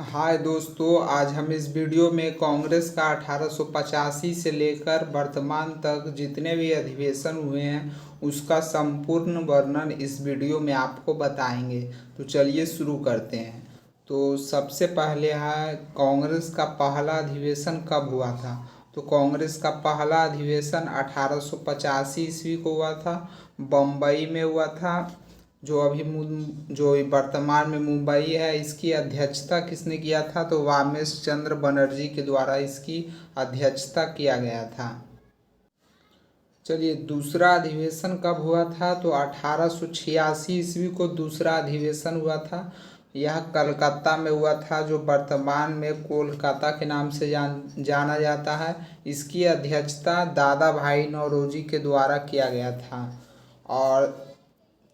हाय दोस्तों, आज हम इस वीडियो में कांग्रेस का 1885 से लेकर वर्तमान तक जितने भी अधिवेशन हुए हैं उसका संपूर्ण वर्णन इस वीडियो में आपको बताएंगे। तो चलिए शुरू करते हैं। तो सबसे पहले है कांग्रेस का पहला अधिवेशन कब हुआ था। तो कांग्रेस का पहला अधिवेशन 1885 ईस्वी को हुआ था। बम्बई में हुआ था। जो वर्तमान में मुंबई है, इसकी अध्यक्षता किसने किया था। तो वामेश चंद्र बनर्जी के द्वारा इसकी अध्यक्षता किया गया था। चलिए, दूसरा अधिवेशन कब हुआ था। तो 1886 ईस्वी को दूसरा अधिवेशन हुआ था। यह कलकत्ता में हुआ था, जो वर्तमान में कोलकाता के नाम से जाना जाता है। इसकी अध्यक्षता दादा भाई नौरोजी के द्वारा किया गया था। और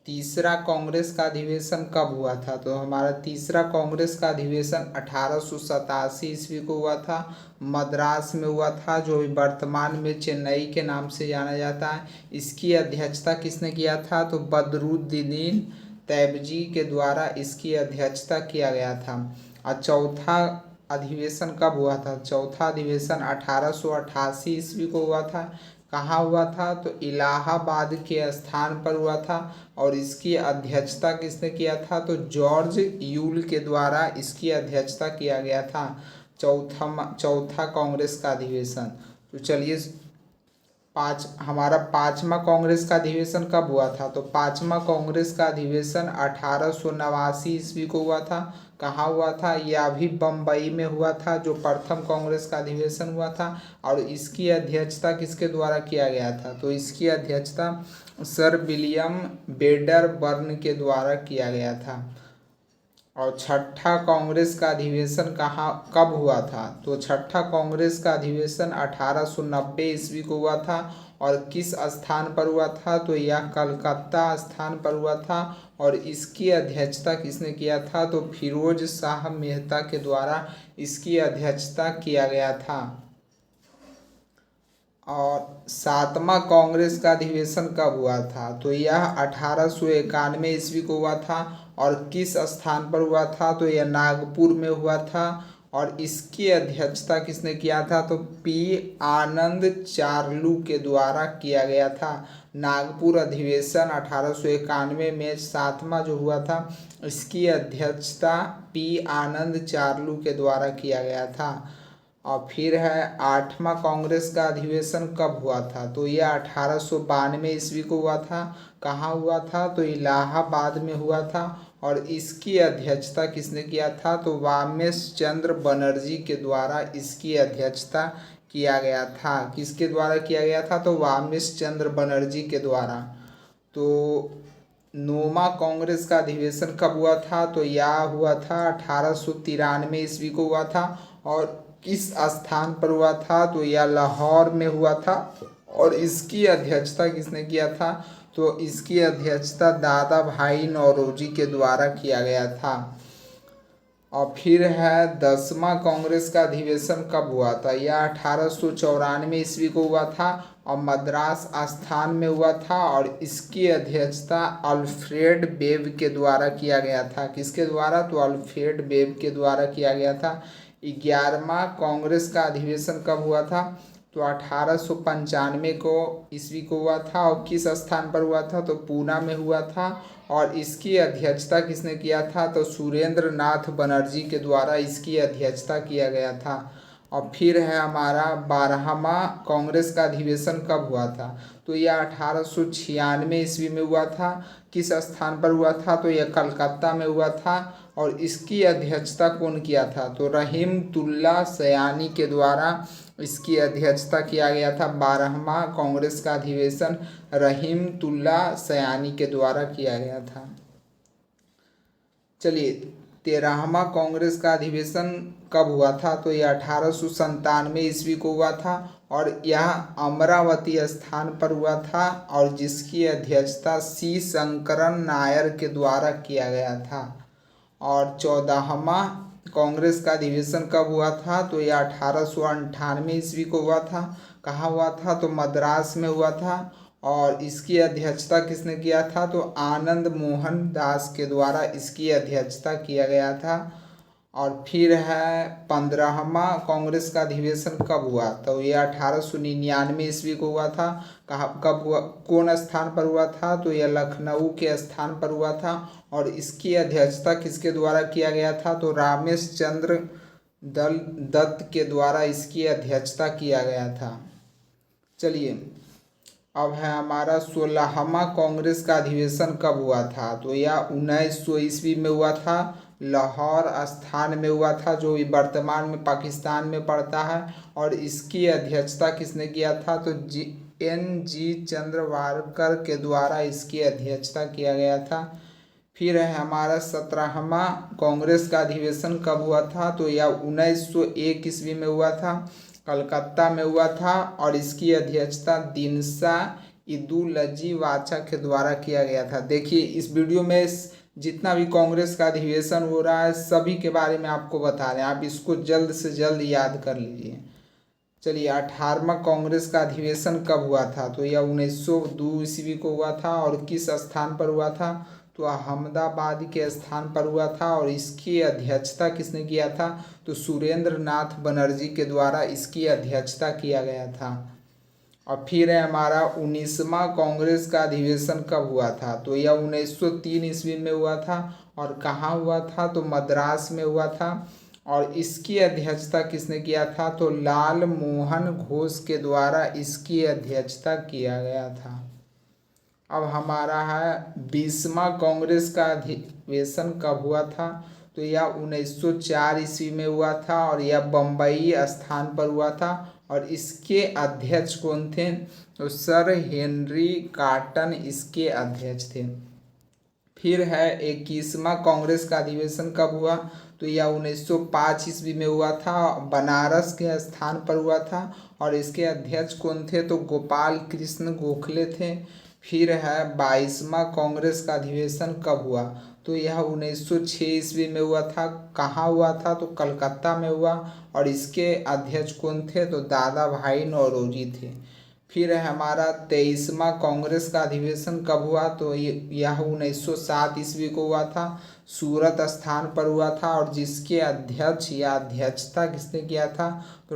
तीसरा कांग्रेस का अधिवेशन कब हुआ था। तो हमारा तीसरा कांग्रेस का अधिवेशन 1887 ईस्वी को हुआ था। मद्रास में हुआ था, जो वर्तमान में चेन्नई के नाम से जाना जाता है। इसकी अध्यक्षता किसने किया था। तो बदरुद्दीन तैयबजी के द्वारा इसकी अध्यक्षता किया गया था। और चौथा अधिवेशन कब हुआ था। चौथा अधिवेशन 1888 ईस्वी को हुआ था। कहाँ हुआ था। तो इलाहाबाद के स्थान पर हुआ था। और इसकी अध्यक्षता किसने किया था। तो जॉर्ज यूल के द्वारा इसकी अध्यक्षता किया गया था। चौथा कांग्रेस का अधिवेशन। तो चलिए, हमारा पांचवा कांग्रेस का अधिवेशन कब हुआ था। तो पांचवा कांग्रेस का अधिवेशन 1889 ईस्वी को हुआ था। कहाँ हुआ था। यह भी बम्बई में हुआ था, जो प्रथम कांग्रेस का अधिवेशन हुआ था। और इसकी अध्यक्षता किसके द्वारा किया गया था। तो इसकी अध्यक्षता सर विलियम वेडरबर्न के द्वारा किया गया था। और छठा कांग्रेस का अधिवेशन कब हुआ था। तो छठा कांग्रेस का अधिवेशन 1890 ईस्वी को हुआ था। और किस स्थान पर हुआ था। तो यह कलकत्ता स्थान पर हुआ था। और इसकी अध्यक्षता किसने किया था। तो फिरोज शाह मेहता के द्वारा इसकी अध्यक्षता किया गया था। और सातवां कांग्रेस का अधिवेशन कब हुआ था। तो यह 1891 ईस्वी को हुआ था। और किस स्थान पर हुआ था। तो यह नागपुर में हुआ था। और इसकी अध्यक्षता किसने किया था। तो पी आनंद चार्लू के द्वारा किया गया था। नागपुर अधिवेशन 1891 में सातवां जो हुआ था, इसकी अध्यक्षता पी आनंद चार्लू के द्वारा किया गया था। और फिर है आठवां कांग्रेस का अधिवेशन कब हुआ था। तो यह 1892 ईस्वी को हुआ था। कहाँ हुआ था। तो इलाहाबाद में हुआ था। और इसकी अध्यक्षता किसने किया था। तो वामेश चंद्र बनर्जी के द्वारा इसकी अध्यक्षता किया गया था। किसके द्वारा किया गया था। तो वामेश चंद्र बनर्जी के द्वारा। तो नौवां कांग्रेस का अधिवेशन कब हुआ था। तो यह हुआ था 1893 ईस्वी को हुआ था। और किस स्थान पर हुआ था। तो यह लाहौर में हुआ था। और इसकी अध्यक्षता किसने किया था। तो इसकी अध्यक्षता दादा भाई नौरोजी के द्वारा किया गया था। और फिर है 10वां कांग्रेस का अधिवेशन कब हुआ था। यह 1894 ईस्वी को हुआ था। और मद्रास स्थान में हुआ था। और इसकी अध्यक्षता अल्फ्रेड वेब के द्वारा किया गया था। किसके द्वारा। तो अल्फ्रेड वेब के द्वारा किया गया था। 11वां कांग्रेस का अधिवेशन कब हुआ था। तो 1895 को ईस्वी को हुआ था। और किस स्थान पर हुआ था। तो पूना में हुआ था। और इसकी अध्यक्षता किसने किया था। तो सुरेंद्र नाथ बनर्जी के द्वारा इसकी अध्यक्षता किया गया था। और फिर है हमारा 12वां कांग्रेस का अधिवेशन कब हुआ था। तो यह 1896 ईस्वी में हुआ था। किस स्थान पर हुआ था। तो यह कलकत्ता में हुआ था। और इसकी अध्यक्षता कौन किया था। तो रहीमतुल्ला सयानी के द्वारा इसकी अध्यक्षता किया गया था। 12वां कांग्रेस का अधिवेशन रहीमतुल्ला सयानी के द्वारा किया गया था। चलिए, 13वां कांग्रेस का अधिवेशन कब हुआ था। तो यह 1897 ईस्वी को हुआ था। और यह अमरावती स्थान पर हुआ था। और जिसकी अध्यक्षता सी शंकरन नायर के द्वारा किया गया था। और 14वां कांग्रेस का अधिवेशन कब हुआ था। तो यह 1898 ईस्वी को हुआ था। कहाँ हुआ था। तो मद्रास में हुआ था। और इसकी अध्यक्षता किसने किया था। तो आनंद मोहन दास के द्वारा इसकी अध्यक्षता किया गया था। और फिर है 15वां कांग्रेस का अधिवेशन कब हुआ, तो ये 1899 ईस्वी को हुआ था। कहाँ कब हुआ, कौन स्थान पर हुआ था, तो यह लखनऊ के स्थान पर हुआ था। और इसकी अध्यक्षता किसके द्वारा किया गया था, तो रामेश चंद्र दल दत्त के द्वारा इसकी अध्यक्षता किया गया था। चलिए अब है हमारा 16वां कांग्रेस का अधिवेशन कब हुआ था, तो यह 1900 ईस्वी में हुआ था। लाहौर स्थान में हुआ था, जो वर्तमान में पाकिस्तान में पड़ता है। और इसकी अध्यक्षता किसने किया था, तो NG चंद्रवारकर के द्वारा इसकी अध्यक्षता किया गया था। फिर है हमारा 17वां कांग्रेस का अधिवेशन कब हुआ था, तो यह 1901 ईस्वी में हुआ था, कलकत्ता में हुआ था। और इसकी अध्यक्षता दिनसा इदुलजी वाचा के द्वारा किया गया था। देखिए इस वीडियो में जितना भी कांग्रेस का अधिवेशन हो रहा है सभी के बारे में आपको बता रहे हैं, आप इसको जल्द से जल्द याद कर लीजिए। चलिए 18वां कांग्रेस का अधिवेशन कब हुआ था, तो यह 1902 ईस्वी को हुआ था। और किस स्थान पर हुआ था, तो अहमदाबाद के स्थान पर हुआ था। और इसकी अध्यक्षता किसने किया था, तो सुरेंद्र नाथ बनर्जी के द्वारा इसकी अध्यक्षता किया गया था। और फिर है हमारा 19वां कांग्रेस का अधिवेशन कब हुआ था, तो यह 1903 ईस्वी में हुआ था। और कहाँ हुआ था, तो मद्रास में हुआ था। और इसकी अध्यक्षता किसने किया था, तो लाल मोहन घोष के द्वारा इसकी अध्यक्षता किया गया था। अब हमारा है 20वां कांग्रेस का अधिवेशन कब हुआ था, तो यह 1904 ईस्वी में हुआ था। और यह बम्बई स्थान पर हुआ था। और इसके अध्यक्ष कौन थे, तो सर हेनरी कॉटन इसके अध्यक्ष थे। फिर है 21वां कांग्रेस का अधिवेशन कब हुआ, तो यह 1905 ईस्वी में हुआ था, बनारस के स्थान पर हुआ था। और इसके अध्यक्ष कौन थे, तो गोपाल कृष्ण गोखले थे। फिर है 22वां कांग्रेस का अधिवेशन कब हुआ, तो यह 1906 ईस्वी में हुआ था। कहाँ हुआ था, तो कलकत्ता में हुआ। और इसके अध्यक्ष कौन थे, तो दादा भाई नौरोजी थे। फिर है हमारा 23वां कांग्रेस का अधिवेशन कब हुआ, तो यह 1907 ईस्वी को हुआ था, सूरत स्थान पर हुआ था। और जिसके अध्यक्ष या अध्यक्षता किसने किया था, तो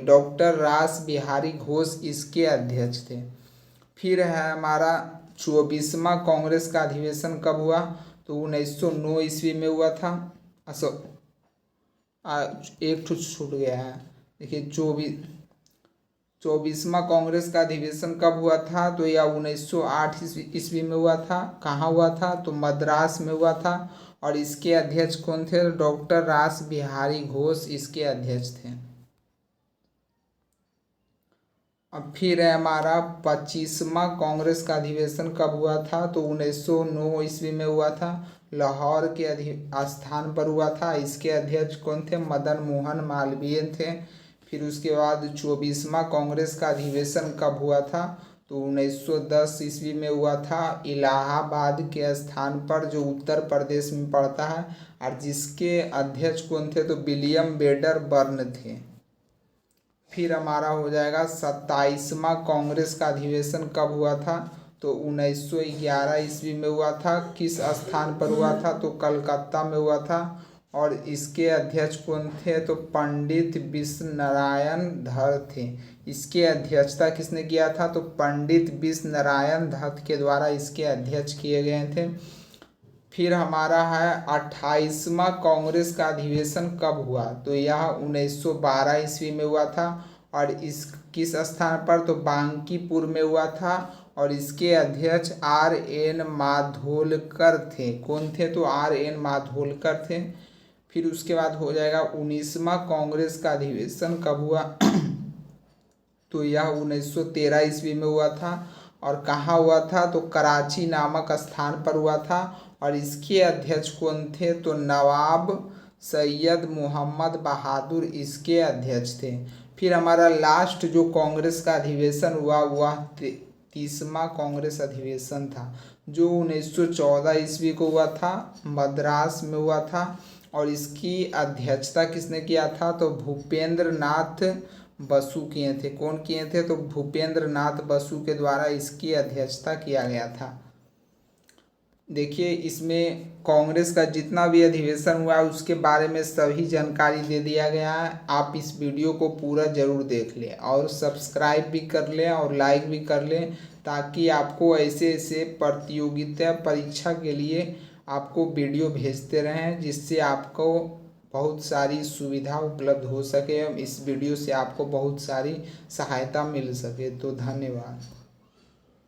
डॉक्टर रास बिहारी घोष इसके अध्यक्ष थे। फिर है हमारा 24वां कांग्रेस का अधिवेशन कब हुआ, तो 1909 ईस्वी में हुआ था। एक ठो छूट गया है, देखिए 24वां कांग्रेस का अधिवेशन कब हुआ था, तो यह 1908 ईस्वी में हुआ था। कहाँ हुआ था, तो मद्रास में हुआ था। और इसके अध्यक्ष कौन थे, डॉक्टर रास बिहारी घोष इसके अध्यक्ष थे। अब फिर है हमारा 25वां कांग्रेस का अधिवेशन कब हुआ था, तो 1909 ईस्वी में हुआ था, लाहौर के स्थान पर हुआ था। इसके अध्यक्ष कौन थे, मदन मोहन मालवीय थे। फिर उसके बाद 24वां कांग्रेस का अधिवेशन कब हुआ था, तो 1910 ईस्वी में हुआ था, इलाहाबाद के स्थान पर, जो उत्तर प्रदेश में पड़ता है। और जिसके अध्यक्ष कौन थे, तो विलियम बेडर बर्न थे। फिर हमारा हो जाएगा 27वां कांग्रेस का अधिवेशन कब हुआ था, तो 1911 ईस्वी में हुआ था। किस स्थान पर हुआ था, तो कलकत्ता में हुआ था। और इसके अध्यक्ष कौन थे, तो पंडित विश्व नारायण धर थे। इसके अध्यक्षता किसने किया था, तो पंडित विश्व नारायण दत्त के द्वारा इसके अध्यक्ष किए गए थे। फिर हमारा है 28वां कांग्रेस का अधिवेशन कब हुआ, तो यह 1912 ईस्वी में हुआ था। और इस किस स्थान पर, तो बांकीपुर में हुआ था। और इसके अध्यक्ष RN माधोलकर थे। कौन थे, तो RN माधोलकर थे। फिर उसके बाद हो जाएगा 19वां कांग्रेस का अधिवेशन कब हुआ तो यह 1913 ईस्वी में हुआ था। और कहाँ हुआ था, तो कराची नामक स्थान पर हुआ था। और इसके अध्यक्ष कौन थे, तो नवाब सैयद मोहम्मद बहादुर इसके अध्यक्ष थे। फिर हमारा लास्ट जो कांग्रेस का अधिवेशन हुआ वह 30वां कांग्रेस अधिवेशन था, जो 1914 ईस्वी को हुआ था, मद्रास में हुआ था। और इसकी अध्यक्षता किसने किया था, तो भूपेंद्र नाथ बसु किए थे। कौन किए थे, तो भूपेंद्र नाथ बसु के द्वारा इसकी अध्यक्षता किया गया था। देखिए, इसमें कांग्रेस का जितना भी अधिवेशन हुआ है उसके बारे में सभी जानकारी दे दिया गया है। आप इस वीडियो को पूरा ज़रूर देख लें और सब्सक्राइब भी कर लें और लाइक भी कर लें, ताकि आपको ऐसे ऐसे प्रतियोगिता परीक्षा के लिए आपको वीडियो भेजते रहें, जिससे आपको बहुत सारी सुविधा उपलब्ध हो सके। इस वीडियो से आपको बहुत सारी सहायता मिल सके। तो धन्यवाद।